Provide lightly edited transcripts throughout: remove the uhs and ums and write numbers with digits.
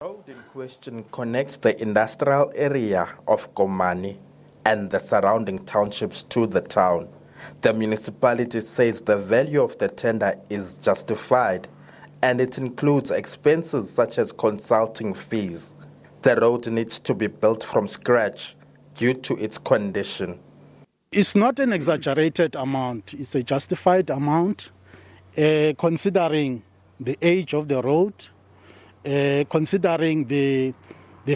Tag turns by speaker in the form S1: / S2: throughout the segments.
S1: The road in question connects the industrial area of Komani and the surrounding townships to the town. The municipality says the value of the tender is justified and it includes expenses such as consulting fees. The road needs to be built from scratch due to its condition.
S2: It's not an exaggerated amount, it's a justified amount considering the age of the road, considering the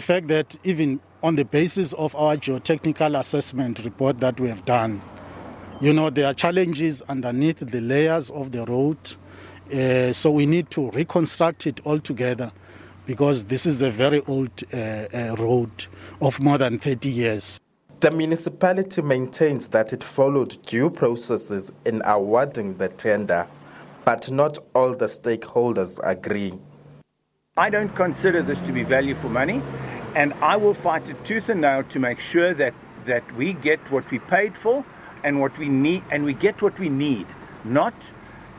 S2: fact that even on the basis of our geotechnical assessment report that we have done, there are challenges underneath the layers of the road, so we need to reconstruct it altogether because this is a very old road of more than 30 years.
S1: The municipality maintains that it followed due processes in awarding the tender, but not all the stakeholders agree.
S3: I don't consider this to be value for money, and I will fight it tooth and nail to make sure that we get what we paid for and what we need, and we get what we need, not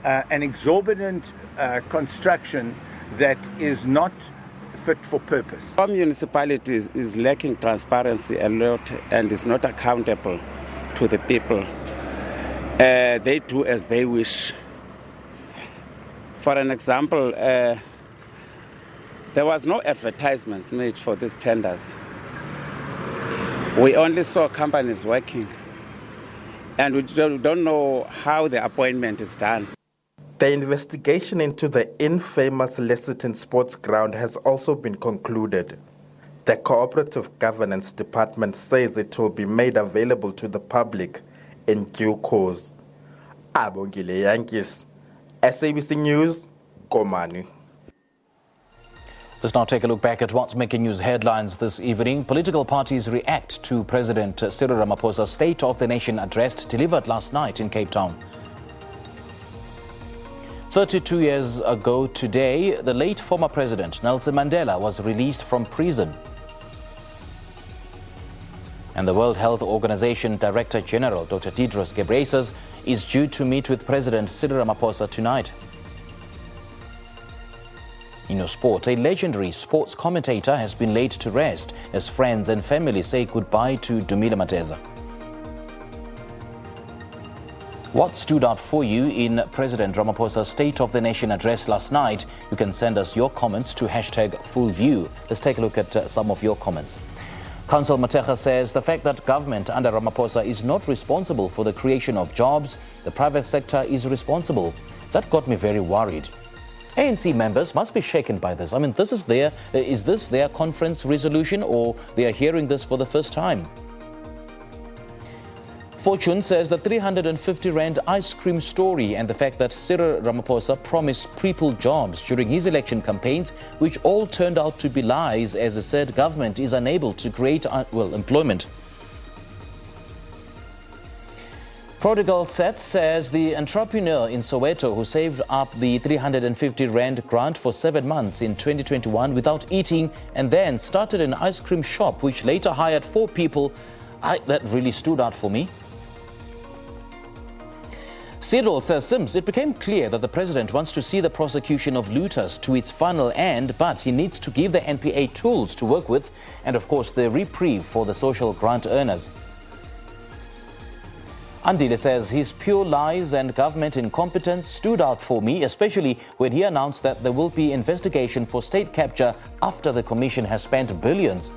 S3: an exorbitant construction that is not fit for purpose.
S4: Some municipalities is lacking transparency a lot and is not accountable to the people. They do as they wish. For an example, there was no advertisement made for these tenders. We only saw companies working, and we don't know how the appointment is done.
S1: The investigation into the infamous Lesotho Sports Ground has also been concluded. The Cooperative Governance Department says it will be made available to the public in due course. Abongile Yankees, SABC News, Komani.
S5: Let's now take a look back at what's making news headlines this evening. Political parties react to President Cyril Ramaphosa's State of the Nation address delivered last night in Cape Town. 32 years ago today, the late former president Nelson Mandela was released from prison. And the World Health Organization Director General Dr. Tedros Ghebreyesus is due to meet with President Cyril Ramaphosa tonight. In your sport, a legendary sports commentator has been laid to rest as friends and family say goodbye to Dumile Mateza. What stood out for you in President Ramaphosa's State of the Nation address last night? You can send us your comments to #FullView. Let's take a look at some of your comments. Council Mateja says the fact that government under Ramaphosa is not responsible for the creation of jobs, the private sector is responsible. That got me very worried. ANC members must be shaken by this. I mean, is this their conference resolution, or they are hearing this for the first time? Fortune says the 350 Rand ice cream story and the fact that Cyril Ramaphosa promised people jobs during his election campaigns, which all turned out to be lies, as the said government is unable to create employment. Prodigal Seth says the entrepreneur in Soweto who saved up the 350 Rand grant for 7 months in 2021 without eating and then started an ice cream shop which later hired 4 people, that really stood out for me. Cyril says, Sims, it became clear that the president wants to see the prosecution of looters to its final end, but he needs to give the NPA tools to work with and, of course, the reprieve for the social grant earners. Andile says his pure lies and government incompetence stood out for me, especially when he announced that there will be investigation for state capture after the commission has spent billions.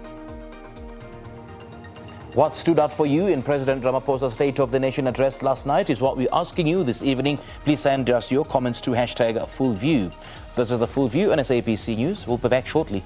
S5: What stood out for you in President Ramaphosa's State of the Nation address last night is what we're asking you this evening. Please send us your comments to #FullView. This is the Full View on SABC News. We'll be back shortly.